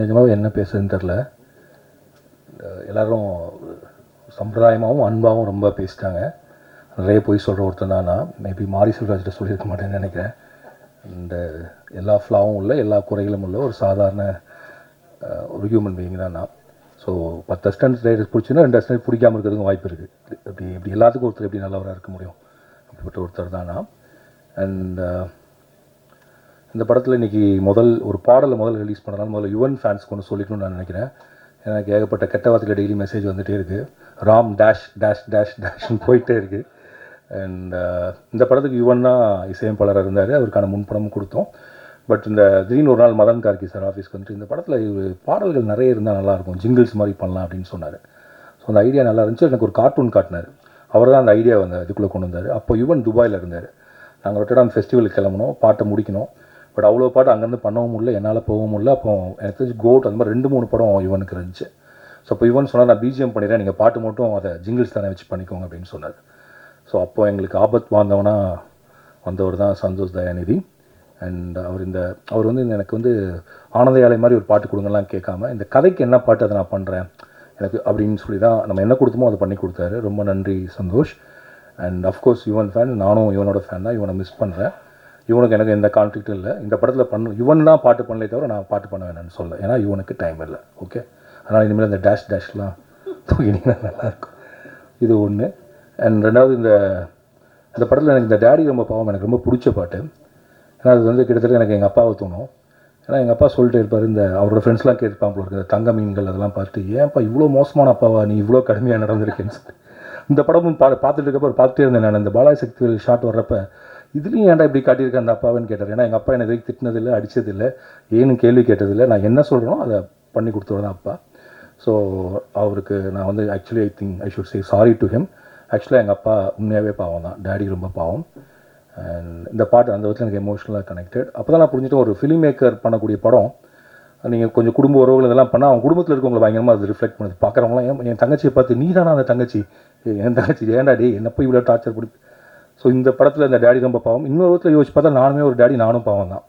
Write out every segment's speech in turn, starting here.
நிஜமாவே என்ன பேசுறதுன்னு தெரில. எல்லோரும் சம்பிரதாயமாகவும் அன்பாகவும் ரொம்ப பேசிட்டாங்க. நிறைய பொய் சொல்கிற ஒருத்தன் தான் நான். மேபி மாரி செல்வராஜ்கிட்ட சொல்லியிருக்க மாட்டேன்னு நினைக்கிறேன். அண்டு எல்லா ஃப்ளாவும் உள்ள, எல்லா குறைகளும் உள்ள ஒரு சாதாரண ஒரு ஹியூமன் பீயிங் தான் நான். ஸோ 10 அசிஸ்டன்ட் ரைட்டர்ஸ் பிடிச்சின்னா 2 அசிஸ்டன்ட் பிடிக்காமல் இருக்கிறதுக்கும் வாய்ப்பு இருக்குது. இப்படி எல்லாத்துக்கும் ஒருத்தர் எப்படி நல்லவராக இருக்க முடியும்? அப்படிப்பட்ட ஒருத்தர் தான் நான். அண்ட் இந்த படத்தில் இன்றைக்கி ஒரு பாடலை ரிலீஸ் பண்ணுறதுனால முதல்ல யுவன் ஃபேன்ஸ்க்கு ஒன்று சொல்லிக்கணும்னு நான் நினைக்கிறேன். எனக்கு ஏகப்பட்ட கெட்ட வார்த்தையில் டெய்லி மெசேஜ் வந்துகிட்டே இருக்குது. ராம் டேஷ் டேஷ் டேஷ் டேஷ்னு போயிட்டே இருக்குது. அண்ட் இந்த படத்துக்கு யுவன் தான் இசையமைப்பாளராக இருந்தார். அவருக்கான முன்படமும் கொடுத்தோம். பட் இந்த திடீர்னு ஒரு நாள் மதன் கார்கி சார் ஆஃபீஸ்க்கு வந்துட்டு இந்த படத்தில் பாடல்கள் நிறைய இருந்தால் நல்லாயிருக்கும், ஜிங்கிள்ஸ் மாதிரி பண்ணலாம் அப்படின்னு சொன்னார். ஸோ அந்த ஐடியா நல்லா இருந்துச்சு. எனக்கு ஒரு கார்ட்டூன் காட்டினார். அவர் தான் அந்த ஐடியா இதுக்குள்ளே கொண்டு வந்தார். அப்போ யுவன் துபாயில் இருந்தார். நாங்கள் ரொட்டடாம் ஃபெஸ்டிவலுக்கு கிளம்பணும், பாட்டை முடிக்கணும். பட் அவ்வளோ பாட்டு அங்கேருந்து பண்ணவும் முடியல, என்னால் போகவும் முடியல. அப்போ எனக்கு தெரிஞ்சு கோட் அந்த மாதிரி 2-3 படம் யுவனுக்கு இருந்துச்சு. ஸோ அப்போ யுவன் சொன்னால் நான் பிஜிஎம் பண்ணிடுறேன், நீங்கள் பாட்டு மட்டும் அதை ஜிங்கிள்ஸ் தானே வச்சு பண்ணிக்கோங்க அப்படின்னு சொன்னார். ஸோ அப்போ எங்களுக்கு ஆபத் வந்தவர் தான் சந்தோஷ் தயாநிதி. அண்ட் அவர் எனக்கு ஆனந்த யாழை மாதிரி ஒரு பாட்டு கொடுங்கலாம் கேட்காம, இந்த கதைக்கு என்ன பாட்டு அதை நான் பண்ணுறேன் எனக்கு அப்படின்னு சொல்லி தான் நம்ம என்ன கொடுத்தோமோ அதை பண்ணி கொடுத்தாரு. ரொம்ப நன்றி Santhosh. And of course Yuvan fan, நானும் யுவனோட ஃபேன் தான். யுவனை மிஸ் பண்ணுறேன். யுவனுக்கு எனக்கு எந்த கான்ஃப்ளிக்ட்டும் இல்லை. இந்த படத்தில் யுவன் தான் பாட்டு பண்ணலே தவிர நான் பாட்டு பண்ண வேணான்னு சொல்ல. ஏன்னா யுவனுக்கு டைம் இல்லை. ஓகே, அதனால் இனிமேல் இந்த டேஷ்லாம் தூக்கினீங்கன்னா நல்லாயிருக்கும். இது ஒன்று. அண்ட் ரெண்டாவது, இந்த படத்தில் எனக்கு இந்த டேடி ரொம்ப பாவம் எனக்கு ரொம்ப பிடிச்ச பாட்டு. ஏன்னா அது கிட்டத்தட்ட எனக்கு எங்கள் அப்பாவை தோணும். ஏன்னா எங்கள் அப்பா சொல்லிட்டு இருப்பார், அவரோட ஃப்ரெண்ட்ஸ்லாம் கேட்பான் போல இருக்குது, தங்க மீன்கள் அதெல்லாம் பார்த்துட்டு, ஏன்ப்பா இவ்வளோ மோசமான அப்பாவா நீ, இவ்வளோ கடுமையாக நடந்திருக்கேன்னு சொல்லி. இந்த படமும் பார்த்துட்டு இருக்கப்போ பார்த்துட்டே இருந்தேன் நான். இந்த பாலாஜி சக்திவேல் ஷாட் வர்றப்ப இதுலேயும் ஏன்டா இப்படி காட்டியிருக்கேன் அந்த அப்பாவுன்னு கேட்டார். ஏன்னா எங்கள் அப்பா என்னை எதுவும் திட்டினதில்லை, அடித்ததில்லை, ஏன்னு கேள்வி கேட்டதில்லை. நான் என்ன சொல்கிறேனோ அதை பண்ணி கொடுத்தவர் தான் அப்பா. ஸோ அவருக்கு நான் actually I should say sorry to him. ஆக்சுவலாக எங்கள் அப்பா உண்மையாகவே பாவம் தான், டேடி ரொம்ப பாவம். அண்ட் இந்த பாட்டு அந்த விதத்தில் எனக்கு எமோஷ்னலாக கனெக்டட். அப்போ தான் நான் புரிஞ்சுட்டு, ஒரு ஃபிலிம் மேக்கர் பண்ணக்கூடிய படம் நீங்கள் கொஞ்சம் குடும்ப உறவுகள் இதெல்லாம் பண்ணால் அவங்க குடும்பத்தில் இருக்கவங்களை பயங்கரமாக அது ரிஃப்ளெக்ட் பண்ணுது. பார்க்குறவங்களாம் என் தங்கச்சியை பார்த்து, நீ தானே அந்த தங்கச்சி, என் தங்கச்சி ஏன்டா டே என்ன போய் இவ்வளோ டார்ச்சர் பிடிச்சி. ஸோ இந்த படத்தில் இந்த டேடி ரொம்ப பாவம். இன்னொரு விதத்தில் யோசிச்சு பார்த்தா நானுமே ஒரு டேடி, நானும் பாவம் தான்.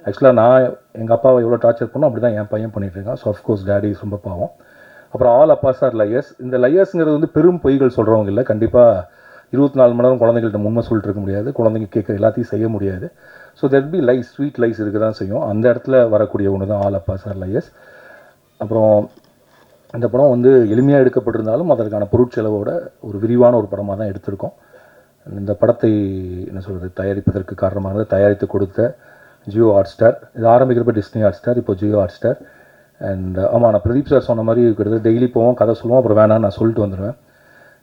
ஆக்சுவலாக நான் எங்கள் அப்பாவை எவ்வளோ டார்ச்சர் பண்ணோம் அப்படி தான் என் பையன் பண்ணிகிட்டு இருக்கான். ஸோ அஃப்கோர்ஸ் டேடி ரொம்ப பாவம். அப்புறம் ஆல் அப்பாஸ் ஆர் லையர்ஸ். இந்த லையர்ஸுங்கிறது பெரும் பொய்கள் சொல்கிறவங்க இல்லை. கண்டிப்பாக 24 மணி நேரம் குழந்தைங்கள்ட்ட உண்மை சொல்லிட்டு இருக்க முடியாது, குழந்தைங்க கேட்குற எல்லாத்தையும் செய்ய முடியாது. So there be lies, sweet lies இருக்க தான் செய்யும். அந்த இடத்துல வரக்கூடிய ஒன்று தான் ஆல் அப்பாஸ் ஆர் லையர்ஸ். அப்புறம் இந்த படம் எளிமையாக எடுக்கப்பட்டிருந்தாலும் அதற்கான பொருட்செலவோட ஒரு விரிவான ஒரு படமாக தான் எடுத்திருக்கோம். இந்த படத்தை என்ன சொல்கிறது, தயாரிப்பதற்கு காரணமாக தயாரித்து கொடுத்த ஜியோ ஹாட்ஸ்டார். இது ஆரம்பிக்கிறப்ப டிஸ்னி ஹாட்ஸ்டார், இப்போ ஜியோ ஹாட்ஸ்டார். அண்ட் ஆமாம், நான் பிரதீப் சார் சொன்ன மாதிரி கிட்டத்தட்ட டெய்லி போவோம், கதை சொல்லுவோம், அப்புறம் வேணான்னு நான் சொல்லிட்டு வந்துடுவேன்.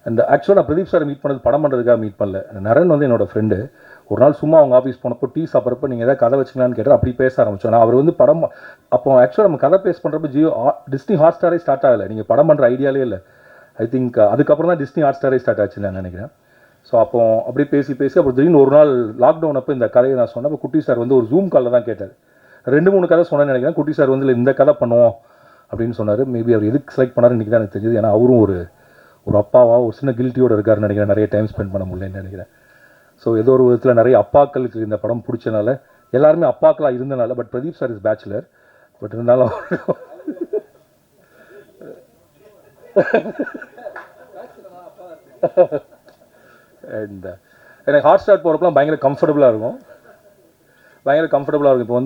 அண்ட் ஆக்சுவலாக நான் பிரதீப் சாரை மீட் பண்ணது படம் பண்ணுறதுக்காக மீட் பண்ணல. நரன் என்னோடய ஃப்ரெண்டு. ஒரு நாள் சும்மா அவங்க ஆஃபீஸ் போனப்போ டீ சாப்பிட்றப்ப நீங்கள் எதாவது கதை வச்சுக்கலான்னு கேட்டால் அப்படி பேச ஆரம்பித்தோம். நான் அவர் படம் அப்போ ஆக்சுவலாக நம்ம கதை பேஸ் பண்ணுறப்ப டிஸ்னி ஹாட்ஸ்டாரே ஸ்டார்ட் ஆகலை. நீங்கள் படம் பண்ணுற ஐடியாலே இல்லை. ஐ திங்க் அதுக்கப்புறம் தான் டிஸ்னி ஹாட்ஸ்டாரே ஸ்டார்ட் ஆச்சுன்னு நான் நினைக்கிறேன். ஸோ அப்போ அப்படி பேசி அப்புறம் திடீர்னு ஒரு நாள் லாக்டவுன் அப்போ இந்த கதையை நான் சொன்னப்போ குட்டி சார் ஒரு ஜூம் காலில் தான் கேட்டார். 2-3 கதை சொன்னேன்னு நினைக்கிறேன். குட்டி சார் இல்லை இந்த கதை பண்ணுவோம் அப்படின்னு சொன்னார். மேபி அவர் எதுக்கு செலக்ட் பண்ணார் இன்றைக்கி தான் எனக்கு தெரிஞ்சது. ஏன்னா அவரும் ஒரு அப்பாவா ஒரு சின்ன கில்ட்டியோடு இருக்காருன்னு நினைக்கிறேன். நிறைய டைம் ஸ்பெண்ட் பண்ண முடியலன்னு நினைக்கிறேன். ஸோ ஏதோ ஒரு விதத்தில் நிறைய அப்பாக்களுக்கு இந்த படம் பிடிச்சனால, எல்லாருமே அப்பாக்களாக இருந்தனால. But Pradeep sir is bachelor. But இருந்தாலும் அண்ட் எனக்கு ஹாட் ஸ்டார் போகிறப்பெல்லாம் பயங்கர கம்ஃபர்டபுளாக இருக்கும். இப்போ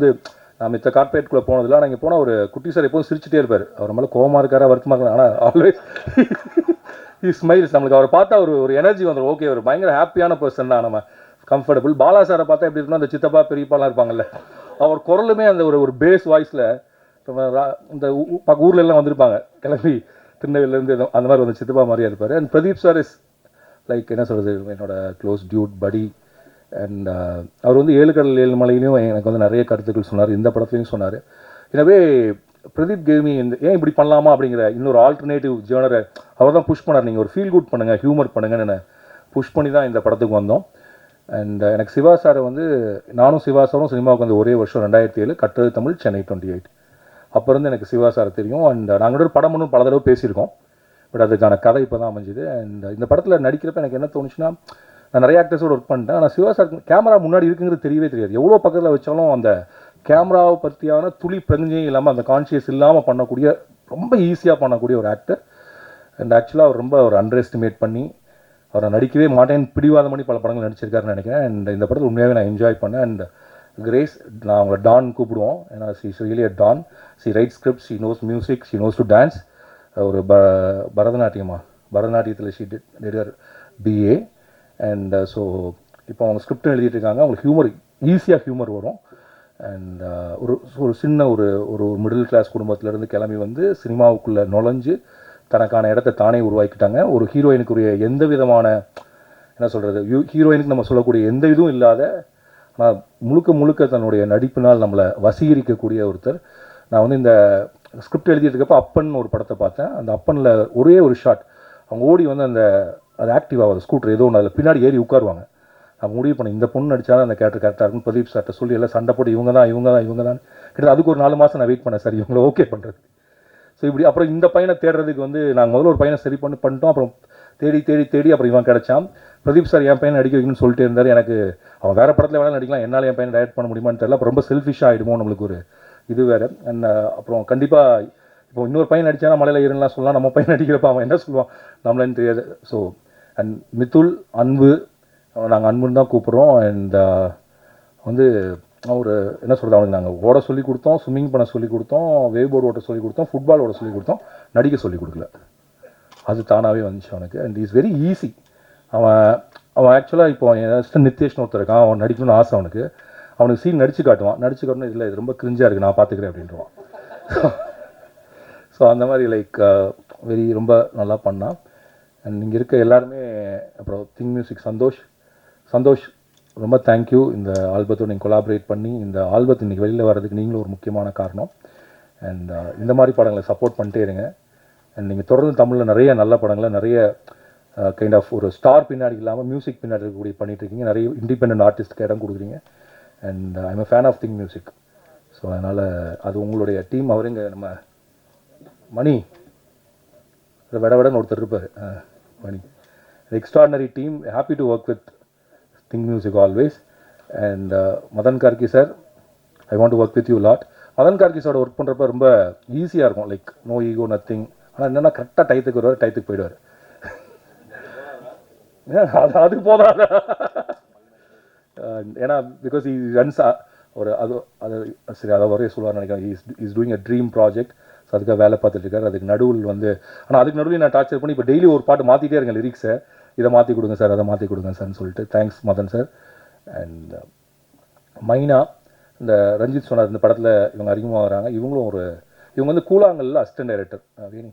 நான் மித்த கார்பரேட்குள்ளே போனதில்லை. ஆனால் இங்கே போனால் ஒரு குட்டி சார் எப்போதும் சிரிச்சுட்டே இருப்பார். அவர் மேலே கோவமாக இருக்காரா வருத்தமாக இருக்காரு, ஆனால் ஆல்வேஸ் ஹி ஸ்மைல்ஸ். நம்மளுக்கு அவரை பார்த்தா ஒரு எனர்ஜி வந்துடும். ஓகே, ஒரு பயங்கர ஹாப்பியான பர்சன் தான். நம்ம கம்ஃபர்டபுள். பாலா சாரை பார்த்தா எப்படி இருக்கணும், அந்த சித்தப்பா பெரியப்பாலாம் இருப்பாங்கல்ல, அவர் குரலுமே அந்த ஒரு பேஸ் வாய்ஸில் இந்த ஊரில் எல்லாம் வந்திருப்பாங்க கிளம்பி திருநெல்வேலியிலேருந்து, அந்த மாதிரி சித்தப்பா மாதிரியாக இருப்பார். And Pradeep sir is like என்ன சொல்கிறது, என்னோட க்ளோஸ் டியூட் படி. அண்ட் அவர் 7 கடல் 7 மலையிலையும் எனக்கு நிறைய கருத்துக்கள் சொன்னார். இந்த படத்துலையும் சொன்னார். எனவே பிரதீப் கேமி ஏன் இப்படி பண்ணலாமா அப்படிங்கிற இன்னொரு ஆல்டர்னேட்டிவ் ஜேர்னரை அவர் தான் புஷ் பண்ணார். நீங்கள் ஒரு ஃபீல் குட் பண்ணுங்கள், ஹியூமர் பண்ணுங்கன்னு புஷ் பண்ணி தான் இந்த படத்துக்கு வந்தோம். அண்ட் எனக்கு சிவா சாரை நானும் சிவா சாரும் சினிமாவுக்கு ஒரே வருஷம் 2007 கட்டது தமிழ் சென்னை 28. அப்போ இருந்து எனக்கு சிவா சாரை தெரியும். அண்ட் நாங்கள் ஒரு படம் பல தடவை பேசியிருக்கோம். பட் அதுக்கான கதை இப்போ தான் அமைஞ்சுது. அண்ட் இந்த படத்தில் நடிக்கிறப்ப எனக்கு என்ன தோணுச்சுன்னா, நான் நிறைய ஆக்டர்ஸோடு ஒர்க் பண்ணிட்டேன். ஆனால் சிவா சார் கேமரா முன்னாடி இருக்குங்கிறது தெரியவே தெரியாது. எவ்வளோ பக்கத்தில் வச்சாலும் அந்த கேமராவை பற்றியான துளி பிரஞ்சையும் இல்லாமல் அந்த கான்ஷியஸ் இல்லாமல் பண்ணக்கூடிய ரொம்ப ஈஸியாக பண்ணக்கூடிய ஒரு ஆக்டர். அண்ட் ஆக்சுவலாக அவர் ரொம்ப ஒரு அண்டர் எஸ்டிமேட் பண்ணி அவரை நடிக்கவே மாட்டேன்னு பிடிவாதம் பண்ணி பல படங்கள் நடிச்சிருக்காருன்னு நினைக்கிறேன். அண்ட் இந்த படத்தில் உண்மையாகவே நான் என்ஜாய் பண்ணேன். அண்ட் கிரேஸ், நான் அவங்கள டான் கூப்பிடுவோம், ஏன்னா she is really a don. She write script, she knows music, she knows to dance. ஒரு பரதநாட்டியத்தில் she did BA. And so இப்போ அவங்க ஸ்கிரிப்டும் எழுதிட்டு இருக்காங்க. அவங்களுக்கு ஹியூமர், ஈஸியாக ஹியூமர் வரும். அண்ட் ஒரு சின்ன ஒரு மிடில் கிளாஸ் குடும்பத்திலேருந்து கிளம்பி வந்து சினிமாவுக்குள்ளே நுழைஞ்சு தனக்கான இடத்த தானே உருவாக்கிட்டாங்க. ஒரு ஹீரோயினுக்குரிய எந்த விதமான என்ன சொல்கிறது, ஹீரோயினுக்கு நம்ம சொல்லக்கூடிய எந்த இதுவும் இல்லாத, ஆனால் முழுக்க தன்னுடைய நடிப்பினால் நம்மளை வசீகரிக்கக்கூடிய ஒருத்தர். நான் வந்து இந்த ஸ்கிரிப்ட் எழுதிட்டு இருக்கப்போ அப்பன் ஒரு படத்தை பார்த்தேன். அந்த அப்பனில் ஒரே ஒரு ஷாட் அவங்க ஓடி வந்து அது ஆக்டிவ் ஆகாது, ஸ்கூட்டர் ஏதோ ஒன்று அதில் பின்னாடி ஏறி உட்காருவாங்க. நான் முடிவு பண்ணேன், இந்த பொண்ணு நடிச்சாலும் அந்த கேரக்டர் கரெக்டாக இருக்கும். பிரதீப் சார்ட்ட சொல்லி எல்லாம் சண்டை போட்டு இவங்க தான் கிட்ட அதுக்கு ஒரு 4 மாதம் நான் வெயிட் பண்ணேன் சார் இவங்களை ஓகே பண்ணுறது. ஸோ இப்படி அப்புறம் இந்த பையனை தேடுறதுக்கு வந்து நாங்கள் முதல்ல ஒரு பையனை சரி பண்ணிட்டோம். அப்புறம் தேடி அப்புறம் இவன் கிடச்சான். பிரதீப் சார் என் பையனை நடிக்க வைக்கணும்னு சொல்லிட்டு இருந்தார். எனக்கு அவன் வேறு படத்தில் வேணாலும் நடிக்கலாம், என்னால் என் பையனை டைரக்ட் பண்ண முடியுமான்னு தெரியல. அப்புறம் ரொம்ப செல்ஃபிஷாக ஆகிடுமோ நம்மளுக்கு ஒரு இது வேறு. அண்ட் அப்புறம் கண்டிப்பாக இப்போ இன்னொரு பையன் நடித்தானா மலையில் இருந்தலாம் சொல்லலாம், நம்ம பையன் நடிக்கிறப்ப அவன் என்ன சொல்லுவான் நம்மளன்னு தெரியாது. ஸோ அண்ட் மித்துல், அன்பு, நாங்கள் அன்புன்னு தான் கூப்பிட்றோம். அண்ட் வந்து ஒரு என்ன சொல்கிறது, அவனுக்கு நாங்கள் ஓட சொல்லி கொடுத்தோம், ஸ்விம்மிங் பண்ண சொல்லி கொடுத்தோம், வேவ் போர்டு ஓட்ட சொல்லி கொடுத்தோம், ஃபுட்பால் ஓட சொல்லி கொடுத்தோம், நடிக்க சொல்லி கொடுக்கல. அது தானாகவே வந்துச்சு அவனுக்கு. And is very easy. அவன் ஆக்சுவலாக இப்போ என் நித்தேஷ்னு ஒருத்தர் இருக்கான், அவன் நடிக்கணும்னு ஆசை அவனுக்கு. அவனுக்கு சீன் நடிச்சு காட்டணும் இல்லை இது ரொம்ப கிரிஞ்சாக இருக்குது நான் பார்த்துக்கிறேன் அப்படின்றான். ஸோ அந்த மாதிரி லைக் வெரி ரொம்ப நல்லா பண்ணான். அண்ட் இங்கே இருக்க எல்லாருமே, அப்புறம் திங் மியூசிக் சந்தோஷ் ரொம்ப தேங்க்யூ. இந்த ஆல்பத்தோடு நீங்கள் கொலாபரேட் பண்ணி இந்த ஆல்பத்தை இன்றைக்கி வெளியில் வர்றதுக்கு நீங்களும் ஒரு முக்கியமான காரணம். அண்ட் இந்த மாதிரி படங்களை சப்போர்ட் பண்ணிட்டே இருங்க. அண்ட் நீங்கள் தொடர்ந்து தமிழில் நிறைய நல்ல படங்களை, நிறைய கைண்ட் ஆஃப் ஒரு ஸ்டார் பின்னாடி இல்லாமல் மியூசிக் பின்னாடி இருக்கக்கூடிய பண்ணிகிட்ருக்கீங்க. நிறைய இண்டிபெண்டன்ட் ஆர்டிஸ்ட்டுக்கு இடம் கொடுக்குறீங்க. And I'm a fan of thing music. So அதனால் அது உங்களுடைய டீம். அவருங்க நம்ம மணி விடன்னு ஒருத்தர் இருப்பார், Mani, extraordinary team. Happy to work with Think Music always. And Madhan Karky sir, I want to work with you lot. Madhan Karky சாரோட ஒர்க் பண்ணுறப்ப ரொம்ப ஈஸியாக இருக்கும், லைக் நோ ஈகோ நத்திங். ஆனால் என்னென்னா கரெக்டாக டயத்துக்கு வருவார், டயத்துக்கு போயிடுவார். அதுக்கு போதாத, ஏன்னா பிகாஸ் ஈ ரன்ஸ் ஒரு அது சரி அதை வரைய சொல்லுவார் நினைக்கிறேன். Is doing a dream project. So அதுக்காக வேலை பார்த்துட்டு இருக்காரு. அதுக்கு நடுவில் வந்து, ஆனால் அதுக்கு நடுவில் நான் டார்ச்சர் பண்ணி இப்போ டெய்லி ஒரு பாட்டு மாற்றிட்டே இருங்க, லிரிக்ஸை இதை மாற்றி கொடுங்க சார், அதை மாற்றி கொடுங்க சார்னு சொல்லிட்டு. Thanks Madan sir. அண்ட் மைனா, இந்த ரஞ்சித் சொன்னார் இந்த படத்தில் இவங்க அறிமுகமாகறாங்க. இவங்க வந்து கூழாங்கல்ல அசிஸ்டன்ட் டைரக்டர் வேணி,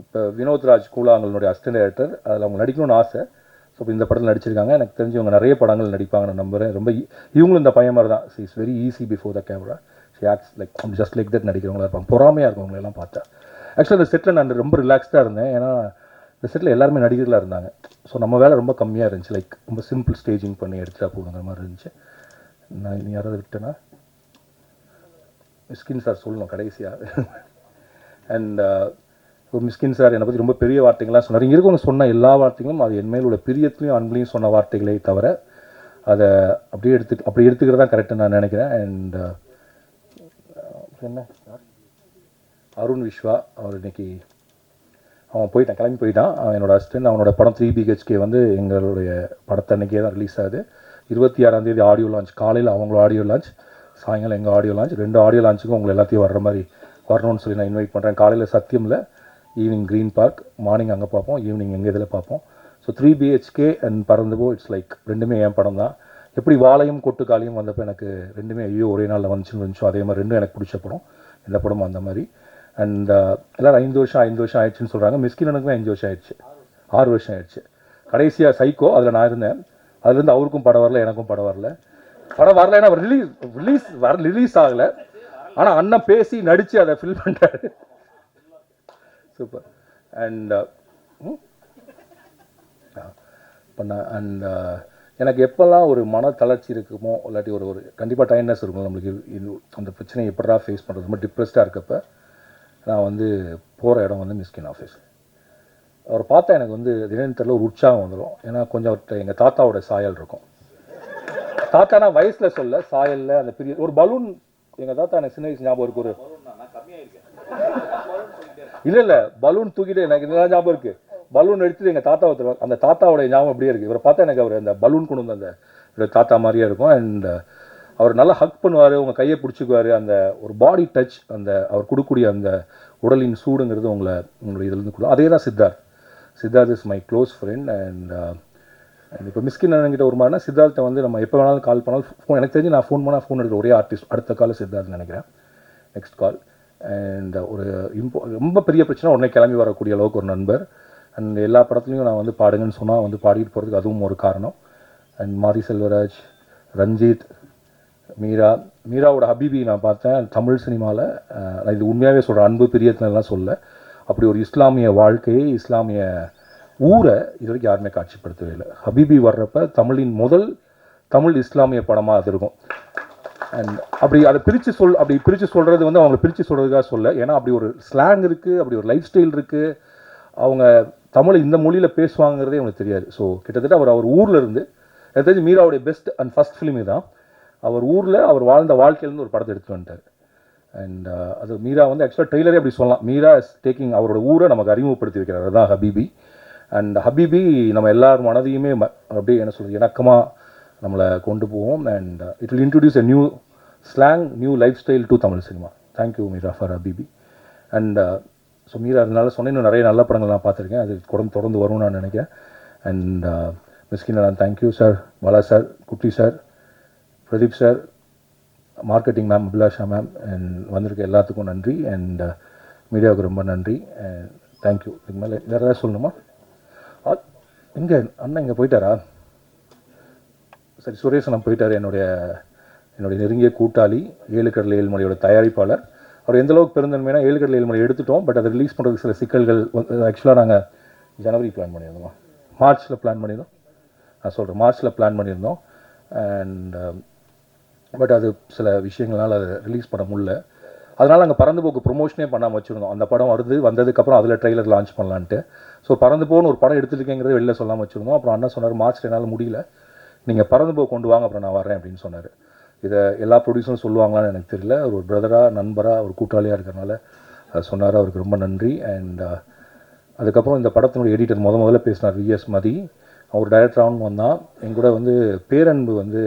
இப்போ வினோத்ராஜ் கூழாங்கல்னுடைய அசிஸ்டன்ட் டைரக்டர். அதில் அவங்க நடிக்கணும்னு ஆசை. ஸோ இப்போ இந்த படத்தில் நடிச்சிருக்காங்க. எனக்கு தெரிஞ்சு இவங்க நிறைய படங்கள் நடிப்பாங்கன்னு நம்புகிறேன். ரொம்ப இவங்களும் இந்த பையன் மாதிரி தான். So it's very easy before the camera. She acts like just like that நடிக்கிறவங்களா இருப்பாங்க. பொறாமையாக இருக்கவங்களெல்லாம் பார்த்தா. ஆக்சுவலாக இந்த செட்டில் நான் ரொம்ப ரிலாக்ஸ்டாக இருந்தேன். ஏன்னா இந்த செட்டில் எல்லாருமே நடிகர்களாக இருந்தாங்க. ஸோ நம்ம வேலை ரொம்ப கம்மியாக இருந்துச்சு. லைக் ரொம்ப சிம்பிள் ஸ்டேஜிங் பண்ணி எடுத்துட்டா போடுங்கிற மாதிரி இருந்துச்சு. நான் இனி யாராவது விட்டேன்னா மிஸ்கின் சார் சொல்லணும் கடைசியாக. அண்ட் இப்போ மிஸ்கின் சார் என்னை பற்றி ரொம்ப பெரிய வார்த்தைகள்லாம் சொன்னார். இங்கே இருக்கவங்க சொன்ன எல்லா வார்த்தைகளும் அது என் மேல் உள்ள பிரியத்துலையும் அன்புலையும் சொன்ன வார்த்தைகளே தவிர அதை அப்படி எடுத்துக்கிறது தான் கரெக்டுன்னு நான் நினைக்கிறேன். அண்ட் என்ன அருண் விஸ்வா, அவர் இன்னைக்கு அவன் கிளம்பி போயிட்டான். அவன் என்னோட அசிஸ்டன்ட். அவனோட படம் 3 BHK வந்து எங்களுடைய படத்தை அன்றைக்கே தான் ரிலீஸ் ஆகுது. 26ஆம் தேதி ஆடியோ லான்ச். காலையில் அவங்களோட ஆடியோ லான்ச், சாயங்காலம் எங்கள் ஆடியோ லான்ச். 2 ஆடியோ லான்ச்சுக்கும் உங்களை எல்லாத்தையும் வர்ற மாதிரி வரணும்னு சொல்லி நான் இன்வைட் பண்ணுறேன். காலையில் சத்தியமில், ஈவினிங் க்ரீன் பார்க், மார்னிங் அங்கே பார்ப்போம், ஈவினிங் எங்கள் இதில் பார்ப்போம். So 3 BHK and Paranthu Po it's like ரெண்டுமே என் படம் தான். எப்படி வாழையும் கொட்டுக்காலியும் வந்தப்போ எனக்கு ரெண்டுமே ஐயோ ஒரே நாளில் வந்துச்சோ அதே மாதிரி ரெண்டும் எனக்கு பிடிச்ச படம். இந்த படமும் அந்த மாதிரி. அண்ட் எல்லோரும் 5 வருஷம் ஆயிடுச்சுன்னு சொல்கிறாங்க. மிஸ்கின் எனக்குமே 5 வருஷம் ஆயிடுச்சு, 6 வருஷம் ஆயிடுச்சு. கடைசியாக சைக்கோ அதில் நான் இருந்தேன். அதுலேருந்து அவருக்கும் படம் வரல, எனக்கும் படம் வரல. ஏன்னா ரிலீஸ் ஆகலை. ஆனால் அண்ணன் பேசி நடித்து அதை ஃபில் பண்ணுறாரு. சூப்பர். அண்ட் பண்ண அண்ட் எனக்கு எப்போல்லாம் ஒரு மன தளர்ச்சி இருக்குமோ, இல்லாட்டி ஒரு கண்டிப்பாக டைட்னஸ் இருக்கும் நம்மளுக்கு, அந்த பிரச்சனையை எப்படா ஃபேஸ் பண்ணுறது, ரொம்ப டிப்ரெஸ்டாக இருக்கப்போ நான் வந்து போகிற இடம் வந்து மிஸ்கின் ஆஃபீஸ். அவரை பார்த்தா எனக்கு வந்து திடீர்னு தெரியல ஒரு உற்சாகம் வந்துடும். ஏன்னா கொஞ்சம் எங்கள் தாத்தாவோட சாயல் இருக்கும். தாத்தா நான் வயசில் சொல்ல சாயலில் அந்த பெரிய ஒரு பலூன் எங்கள் தாத்தா எனக்கு சின்ன வயசு ஞாபகம் இருக்கு. ஒரு இல்லை பலூன் தூக்கிட்டு எனக்கு இதெல்லாம் ஞாபகம் இருக்குது. பலூன் எடுத்துட்டு எங்கள் தாத்தா ஒருத்தர், அந்த தாத்தாவோட ஞாபகம் அப்படியே இருக்குது. இவரை பார்த்தா எனக்கு அவர் அந்த பலூன் கொண்டு வந்து அந்த தாத்தா மாதிரியே இருக்கும். அண்ட் அவர் நல்லா ஹக் பண்ணுவார், உங்கள் கையை பிடிச்சிக்குவார். அந்த ஒரு பாடி டச், அந்த அவர் கொடுக்கக்கூடிய அந்த உடலின் சூடுங்கிறது உங்களுடைய இதுலேருந்து கொடுக்கும். அதே தான் Siddharth is my close friend. And இப்போ மிஸ்கின் அண்ணன்கிட்ட ஒரு மாதிரினா சித்தார்த்தை வந்து நம்ம எப்போ வேணாலும் கால் பண்ணாலும் ஃபோன், எனக்கு தெரிஞ்சு நான் ஃபோன் பண்ணால் ஃபோன் எடுக்கிற ஒரே ஆர்டிஸ்ட் அடுத்த கால் சித்தார்த் நினைக்கிறேன், நெக்ஸ்ட் கால். அண்ட் ஒரு ரொம்ப பெரிய பிரச்சனை உடனே கிளம்பி வரக்கூடிய அளவுக்கு ஒரு நண்பர். அண்ட் எல்லா படத்துலையும் நான் வந்து பாடுங்கன்னு சொன்னால் வந்து பாடிட்டு போகிறதுக்கு அதுவும் ஒரு காரணம். அண்ட் மாரி செல்வராஜ், ரஞ்சித், மீராவோட ஹபீபி நான் பார்த்தேன் தமிழ் சினிமாவில். நான் இது உண்மையாகவே சொல்கிறேன், அன்பு பிரியத்தினெல்லாம் சொல்ல. அப்படி ஒரு இஸ்லாமிய வாழ்க்கையை, இஸ்லாமிய ஊரை இது வரைக்கும் யாருமே காட்சிப்படுத்தவே இல்லை. ஹபீபி வர்றப்ப தமிழின் முதல் தமிழ் இஸ்லாமிய படமாக அது இருக்கும். அண்ட் அதை பிரித்து சொல்கிறது வந்து அவங்களை பிரித்து சொல்கிறதுக்காக சொல்ல, ஏன்னா அப்படி ஒரு ஸ்லாங் இருக்குது, அப்படி ஒரு லைஃப் ஸ்டைல் இருக்குது. அவங்க தமிழை இந்த மொழியில் பேசுவாங்கிறதே அவங்களுக்கு தெரியாது. ஸோ கிட்டத்தட்ட அவர் ஊரில் இருந்து, எனக்கு தெரிஞ்சு மீராவுடைய பெஸ்ட் அண்ட் ஃபஸ்ட் ஃபிலிம் தான். அவர் ஊரில் அவர் வாழ்ந்த வாழ்க்கையிலேருந்து ஒரு படத்தை எடுத்துகிட்டு வந்துட்டார். அண்ட் அது மீரா வந்து ஆக்சுவலாக ட்ரெய்லரே அப்படி சொல்லலாம். மீரா இஸ் டேக்கிங் அவரோட ஊரை நமக்கு அறிமுகப்படுத்தி வைக்கிறார். அதுதான் ஹபீபி. அண்ட் ஹபீபி நம்ம எல்லார் மனதையுமே அப்படியே என்ன சொல்கிறது, இணக்கமாக நம்மளை கொண்டு போவோம். And it will introduce a new slang, new lifestyle to Tamil cinema. Thank you Meera for Habibi. And so Meera அதனால சொன்னேன், இன்னும் நிறைய நல்ல படங்கள் நான் பார்த்துருக்கேன், அது தொடர்ந்து வரும்னு நான் நினைக்கிறேன். அண்ட் மிஸ்கின் நான் thank you sir, Bala sir, Kutty sir, Pradeep sir, marketing ma'am Abhilasha ma'am, and வந்திருக்க எல்லாத்துக்கும் நன்றி. அண்ட் மீடியாவுக்கு ரொம்ப நன்றி. And thank you. இதுக்கு மேலே வேறு ஏதாவது சொல்லணுமா? இங்கே அண்ணன் இங்கே போயிட்டாரா? சரி, சுரேசன் போயிட்டார். என்னுடைய நெருங்கிய கூட்டாளி, 7 கடல் 7 மலையோட தயாரிப்பாளர். அவர் எந்தளவுக்கு பெருந்தன்மைனா 7 கடல் 7 மலை எடுத்துட்டோம், பட் அதை ரிலீஸ் பண்ணுறதுக்கு சில சிக்கல்கள். ஆக்சுவலாக நாங்கள் ஜனவரி பிளான் பண்ணியிருந்தோம், மார்ச்சில் பிளான் பண்ணியிருந்தோம். நான் சொல்கிறேன், மார்ச்சில் பிளான் பண்ணியிருந்தோம். அண்ட் பட் அது சில விஷயங்களால் அதை ரிலீஸ் பண்ண முடியல. அதனால் நாங்கள் பறந்து போக்கு ப்ரொமோஷனே பண்ணாமல் வச்சுருந்தோம். அந்த படம் வந்ததுக்கப்புறம் அதில் ட்ரெய்லர் லான்ச் பண்ணலான்ட்டு. ஸோ பறந்து போன்னு ஒரு படம் எடுத்துருக்கேங்கிறது வெளில சொல்லாமல் வச்சுருந்தோம். அப்புறம் அண்ணா சொன்னார், மார்ச்சில் என்னால் முடியல, நீங்கள் பறந்து போ கொண்டு வாங்க, அப்புறம் நான் வரேன் அப்படின்னு சொன்னார். இதை எல்லா ப்ரொடியூசரும் சொல்லுவாங்களான்னு எனக்கு தெரியல. ஒரு பிரதராக, நண்பராக, ஒரு கூட்டாளியாக இருக்கிறனால சொன்னார். அவருக்கு ரொம்ப நன்றி. அண்ட் அதுக்கப்புறம் இந்த படத்தினுடைய எடிட்டர் முதல்ல பேசினார், விஎஸ் மதி. அவர் டைரக்டராகவும் வந்தான். எங்கூட வந்து பேரன்பு வந்து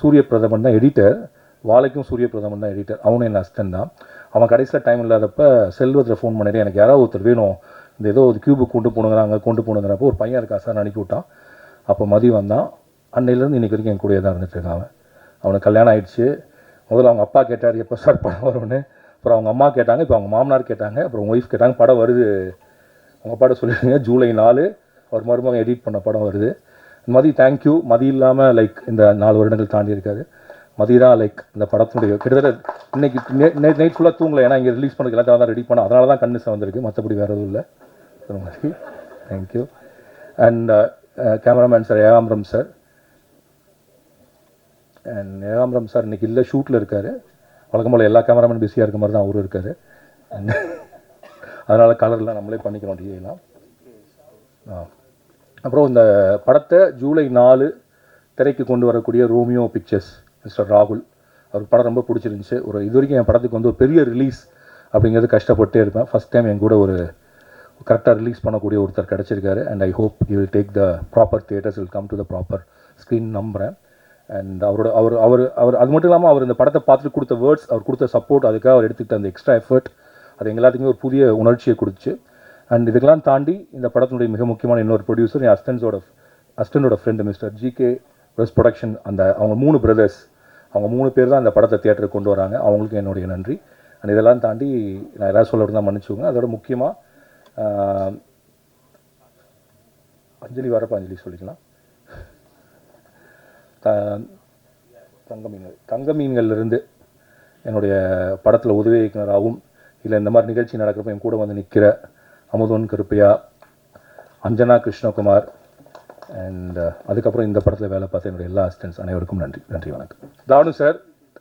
சூரிய பிரதமன் தான் எடிட்டர், வாழைக்கும் சூரிய பிரதமன் தான் எடிட்டர். அவனும் என் அசிஸ்டன்ட் தான். அவன் கடைசியில் டைம் இல்லாதப்போ செல்வத்தில் ஃபோன் பண்ணிட்டு, எனக்கு யாராவது ஒருத்தர் வேணும், இந்த ஏதோ ஒரு கியூபுக்கு கொண்டு போனுங்கிறப்போ ஒரு பையன் இருக்கா சார் அனுப்பி விட்டான். அப்போ மதி வந்தான். அன்னையிலேருந்து இன்றைக்கி வரைக்கும் என் கூடயே தான் இருந்துட்டுருக்கான். அவனுக்கு கல்யாணம் ஆகிடுச்சு. முதல்ல அவங்க அப்பா கேட்டார் எப்போ சார் படம் வரும்னு. அப்புறம் அவங்க அம்மா கேட்டாங்க, இப்போ அவங்க மாமனார் கேட்டாங்க, அப்புறம் ஒய்ஃப் கேட்டாங்க. படம் வருது, அவங்க அப்பாட்ட சொல்லிடுங்க, ஜூலை 4 அவர் மருமகன் எடிட் பண்ண படம் வருது. மதி தேங்க்யூ. மதி இல்லாமல் லைக் இந்த 4 வருடங்கள் தாண்டி இருக்காது. மதி தான் லைக் இந்த படத்தினுடைய கிட்டத்தட்ட இன்னைக்கு நைட் ஃபுல்லாக தூங்கலை, ஏன்னா இங்கே ரிலீஸ் பண்ணதுக்கு எல்லாத்தையும் தான் ரெடி பண்ண, அதனால தான் கண்ணு வந்திருக்கு, மற்றபடி வேறு எதுவும் இல்லை. Mathi thank you. And cameraman sir Ekambaram sir. And Ekambaram sir இன்றைக்கி இல்லை, ஷூட்டில் இருக்கார். வழக்கம் போல் எல்லா கேமராமேன் பிஸியாக இருக்க மாதிரி தான் அவரும் இருக்கார். அதனால் கலர்லாம் நம்மளே பண்ணிக்கிறோம், டிஏலாம். அப்புறம் இந்த படத்தை ஜூலை 4 திரைக்கு கொண்டு வரக்கூடிய ரோமியோ பிக்சர்ஸ் மிஸ்டர் ராகுல், அவருக்கு படம் ரொம்ப பிடிச்சிருந்துச்சு. இது வரைக்கும் என் படத்துக்கு வந்து ஒரு பெரிய ரிலீஸ் அப்படிங்கிறது கஷ்டப்பட்டே இருப்பேன். ஃபஸ்ட் டைம் என் கூட ஒரு கரெக்டாக ரிலீஸ் பண்ணக்கூடிய ஒருத்தர் கிடச்சிருக்காரு. And I hope you will take the proper theatres, will come to the proper screen நம்புகிறேன். அண்ட் அவர் அது மட்டும் இல்லாமல் அவர் இந்த படத்தை பார்த்துட்டு கொடுத்த வேர்ட்ஸ், அவர் கொடுத்த சப்போர்ட், அதுக்காக அவர் எடுத்துக்கிட்ட அந்த எக்ஸ்ட்ரா எஃபர்ட், அது எங்கள் எல்லாத்துக்குமே ஒரு புதிய உணர்ச்சியை கொடுத்துச்சு. அண்ட் இதுக்கெல்லாம் தாண்டி இந்த படத்தினுடைய மிக முக்கியமான இன்னொரு ப்ரொடியூசர், என் அசிஸ்டன்டோட friend mister GK bros production. அவங்க 3 பிரதர்ஸ், அவங்க 3 பேர் தான் அந்த படத்தை தியேட்டருக்கு கொண்டு வராங்க. அவங்களுக்கு என்னுடைய நன்றி. அண்ட் இதெல்லாம் தாண்டி நான் ஏதாவது சொல்ல தான் மன்னிச்சுக்கோங்க. அதோட முக்கியமாக அஞ்சலி வரப்போ அஞ்சலி சொல்லிக்கலாம். தங்க மீன்கள்லேருந்து என்னுடைய படத்தில் உதவி இயக்குனராகவும், இல்லை இந்த மாதிரி நிகழ்ச்சி நடக்கிறப்ப என் கூட வந்து நிற்கிற அமுதன் கருப்பையா, அஞ்சனா கிருஷ்ணகுமார், அண்ட் அதுக்கப்புறம் இந்த படத்தில் வேலை பார்த்த என்னுடைய எல்லா அசிஸ்டன்ஸ் அனைவருக்கும் நன்றி. வணக்கம். தானு சார்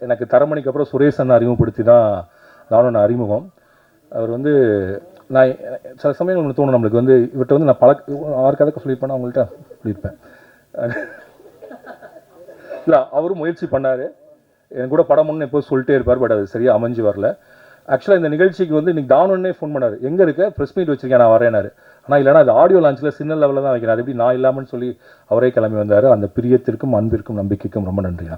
எனக்கு தரமணிக்கு அப்புறம் சுரேஷன் அறிமுகப்படுத்தி தான் தானு அறிமுகம். அவர் வந்து நான் சில சமயம் ஒன்று தோணும் நம்மளுக்கு வந்து, இவர்கிட்ட வந்து நான் யாருக்காக சொல்லியிருப்பேன்னா அவங்கள்ட்ட சொல்லியிருப்பேன். இல்லை அவரும் முயற்சி பண்ணார், என் கூட படம் ஒன்று எப்போது சொல்லிட்டே இருப்பார், பட் அது சரியாக அமைஞ்சு வரல. ஆக்சுவலாக இந்த நிகழ்ச்சிக்கு வந்து இன்றைக்கி டானே ஃபோன் பண்ணார், எங்கே இருக்க ப்ரெஸ் மீட் வச்சுருக்கேன் நான் வரேனாரு. ஆனால் இல்லைனா அது ஆடியோ லான்ச்சில் சின்ன லெவலில் தான் வைக்கிறார், எப்படி நான் இல்லாமல்னு சொல்லி அவரே கிளம்பி வந்தார். அந்த பிரியத்திற்கும் அன்பிற்கும் நம்பிக்கைக்கும் ரொம்ப நன்றியா.